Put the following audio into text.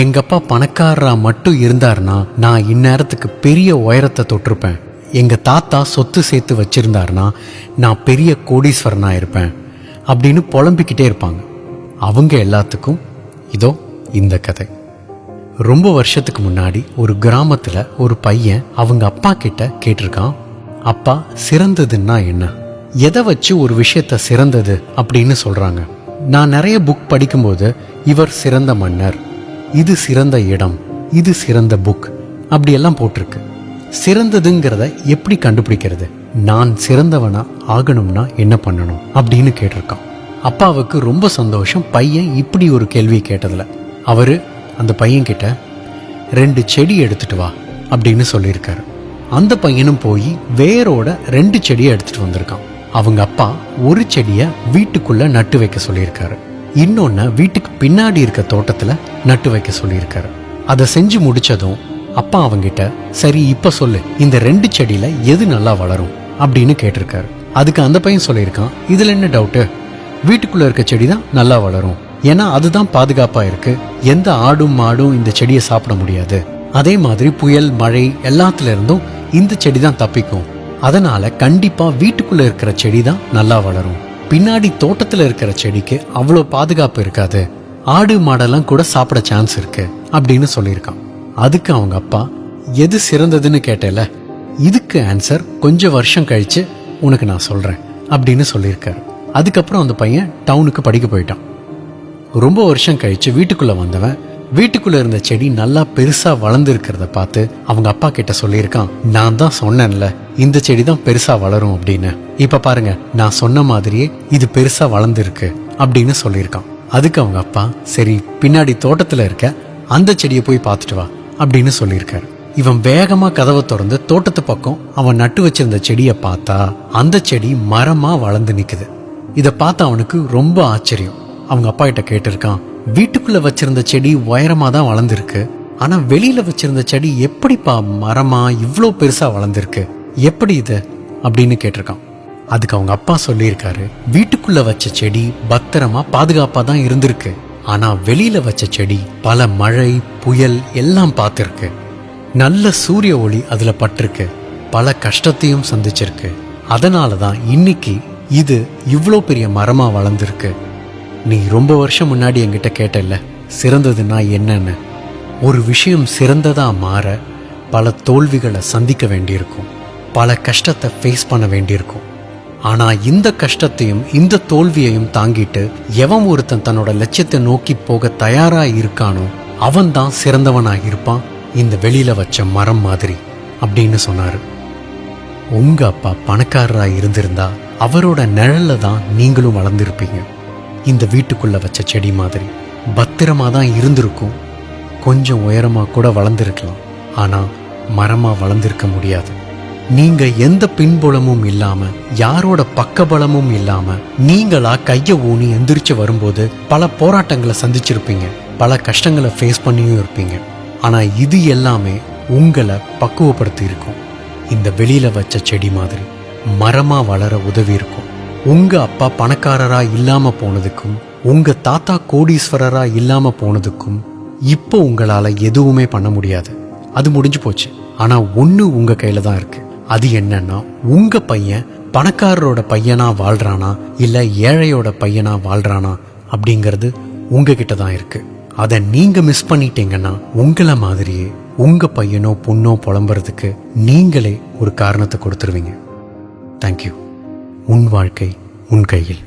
எங்க அப்பா பணக்காரரா மட்டும் இருந்தாருன்னா நான் இந்நேரத்துக்கு பெரிய உயரத்தை தொட்டிருப்பேன். எங்க தாத்தா சொத்து சேர்த்து வச்சிருந்தாருன்னா நான் பெரிய கோடீஸ்வரனா இருப்பேன் அப்படின்னு புலம்பிக்கிட்டே இருப்பாங்க. அவங்க எல்லாத்துக்கும் இதோ இந்த கதை. ரொம்ப வருஷத்துக்கு முன்னாடி ஒரு கிராமத்துல ஒரு பையன் அவங்க அப்பா கிட்ட கேட்டிருக்கான், அப்பா சிறந்ததுன்னா என்ன? எதை வச்சு ஒரு விஷயத்த சிறந்தது அப்படின்னு சொல்றாங்க? நான் நிறைய புக் படிக்கும்போது இவர் சிறந்த மன்னர், இது சிறந்த இடம், இது சிறந்த புக் அப்படியெல்லாம் போட்டிருக்கு. சிறந்ததுங்கிறத எப்படி கண்டுபிடிக்கிறது? நான் சிறந்தவனா ஆகணும்னா என்ன பண்ணணும் அப்படின்னு கேட்டிருக்கான். அப்பாவுக்கு ரொம்ப சந்தோஷம் பையன் இப்படி ஒரு கேள்வி கேட்டதுல. அவரு அந்த பையன் கிட்ட 2 செடி எடுத்துட்டு வா அப்படின்னு சொல்லியிருக்காரு. அந்த பையனும் போய் வேரோட 2 செடியை எடுத்துட்டு வந்திருக்கான். அவங்க அப்பா ஒரு செடியை வீட்டுக்குள்ள நட்டு வைக்க சொல்லியிருக்காரு, இன்னொன்னு வீட்டுக்கு பின்னாடி இருக்க தோட்டத்துல நட்டு வைக்க சொல்லியிருக்காரு. அதை செஞ்சு முடிச்சதும் அப்பா அவங்கிட்ட, சரி இப்ப சொல்லு, இந்த 2 செடியில எது நல்லா வளரும் அப்படின்னு கேட்டிருக்காரு. அதுக்கு அந்த பையன் சொல்லியிருக்கான், இதுல என்ன டவுட்டு, வீட்டுக்குள்ள இருக்க செடி தான் நல்லா வளரும், ஏன்னா அதுதான் பாதுகாப்பா இருக்கு, எந்த ஆடும் மாடும் இந்த செடியை சாப்பிட முடியாது, அதே மாதிரி புயல் மழை எல்லாத்துல இருந்தும் இந்த செடி தான் தப்பிக்கும், அதனால கண்டிப்பா வீட்டுக்குள்ள இருக்கிற செடி தான் நல்லா வளரும், பின்னாடி தோட்டத்துல இருக்கிற செடிக்கு அவ்வளோ பாதுகாப்பு இருக்காது, ஆடு மாடெல்லாம் கூட சாப்பிட சான்ஸ் இருக்கு அப்படின்னு சொல்லியிருக்கான். அதுக்கு அவங்க அப்பா, எது சிறந்ததுன்னு கேட்டல, இதுக்கு ஆன்சர் கொஞ்சம் வருஷம் கழிச்சு உனக்கு நான் சொல்றேன் அப்படின்னு சொல்லியிருக்காரு. அதுக்கப்புறம் அந்த பையன் டவுனுக்கு படிக்க போயிட்டான். ரொம்ப வருஷம் கழிச்சு வீட்டுக்குள்ள வந்தவன் வீட்டுக்குள்ள இருந்த செடி நல்லா பெருசா வளர்ந்து இருக்கிறத பார்த்து அவங்க அப்பா கிட்ட சொல்லியிருக்கான், நான் தான் சொன்னேன்ல இந்த செடி தான் பெருசா வளரும் அப்படின்னு, இப்ப பாருங்க நான் சொன்ன மாதிரியே இது பெருசா வளர்ந்து இருக்கு அப்படின்னு சொல்லியிருக்கான். அதுக்கு அவங்க அப்பா, சரி பின்னாடி தோட்டத்துல இருக்க அந்த செடியை போய் பார்த்துட்டு வா அப்படின்னு சொல்லியிருக்காரு. இவன் வேகமா கதவை திறந்து தோட்டத்து பக்கம் அவன் நட்டு வச்சிருந்த செடியை பார்த்தா அந்த செடி மரமா வளர்ந்து நிக்குது. இதை பார்த்து அவனுக்கு ரொம்ப ஆச்சரியம். அவங்க அப்பா கிட்ட கேட்டிருக்கான், வீட்டுக்குள்ள வச்சிருந்த செடி உயரமா தான் வளர்ந்துருக்கு, ஆனா வெளியில வச்சிருந்த செடி எப்படிப்பா மரமா இவ்வளோ பெருசா வளர்ந்துருக்கு, எப்படி இது அப்படின்னு கேட்டிருக்கான். அதுக்கு அவங்க அப்பா சொல்லியிருக்காரு, வீட்டுக்குள்ள வச்ச செடி பத்திரமா பாதுகாப்பா தான் இருந்திருக்கு, ஆனா வெளியில வச்ச செடி பல மழை புயல் எல்லாம் பார்த்திருக்கு, நல்ல சூரிய ஒளி அதுல பட்டிருக்கு, பல கஷ்டத்தையும் சந்திச்சிருக்கு, அதனாலதான் இன்னைக்கு இது இவ்வளோ பெரிய மரமா வளர்ந்துருக்கு. நீ ரொம்ப வருஷம் முன்னாடி என்கிட்ட கேட்டல்ல சிறந்ததுன்னா என்னன்னு, ஒரு விஷயம் சிறந்ததா மாற பல தோல்விகளை சந்திக்க வேண்டியிருக்கும், பல கஷ்டத்தை ஃபேஸ் பண்ண வேண்டியிருக்கும், ஆனா இந்த கஷ்டத்தையும் இந்த தோல்வியையும் தாங்கிட்டு எவன் ஒருத்தன் தன்னோட லட்சியத்தை நோக்கி போக தயாரா இருக்கானோ அவன் தான் சிறந்தவனா இருப்பான், இந்த வெளியில வச்ச மரம் மாதிரி அப்படின்னு சொன்னாரு. உங்க அப்பா பணக்காரரா இருந்திருந்தா அவரோட நிழல்ல தான் நீங்களும் வளர்ந்துருப்பீங்க. இந்த வீட்டுக்குள்ள வச்ச செடி மாதிரி பத்திரமா தான் இருந்திருக்கும், கொஞ்சம் உயரமா கூட வளர்ந்துருக்கலாம், ஆனா மரமா வளர்ந்திருக்க முடியாது. நீங்க எந்த பின்புலமும் இல்லாம யாரோட பக்கபலமும் இல்லாம நீங்களா கைய ஊனி எந்திரிச்சு வரும்போது பல போராட்டங்களை சந்திச்சிருப்பீங்க, பல கஷ்டங்களை ஃபேஸ் பண்ணியும் இருப்பீங்க. ஆனா இது எல்லாமே உங்களை பக்குவப்படுத்தி இருக்கும். இந்த வெளியில வச்ச செடி மாதிரி மரமா வளர உதவி இருக்கும். உங்க அப்பா பணக்காரரா இல்லாம போனதுக்கும் உங்க தாத்தா கோடீஸ்வரரா இல்லாம போனதுக்கும் இப்போ உங்களால எதுவுமே பண்ண முடியாது, அது முடிஞ்சு போச்சு. ஆனா ஒண்ணு உங்க கையில தான் இருக்கு, அது என்னன்னா உங்க பையன் பணக்காரரோட பையனா வாழ்றானா இல்ல ஏழையோட பையனா வாழ்றானா அப்படிங்கிறது உங்ககிட்ட தான் இருக்கு. அதை நீங்க மிஸ் பண்ணிட்டீங்கன்னா உங்களை மாதிரியே உங்க பையனோ பொண்ணோ புலம்புறதுக்கு நீங்களே ஒரு காரணத்தை கொடுத்துருவீங்க. தேங்க்யூ. உன் வாழ்க்கை உன் கையில்.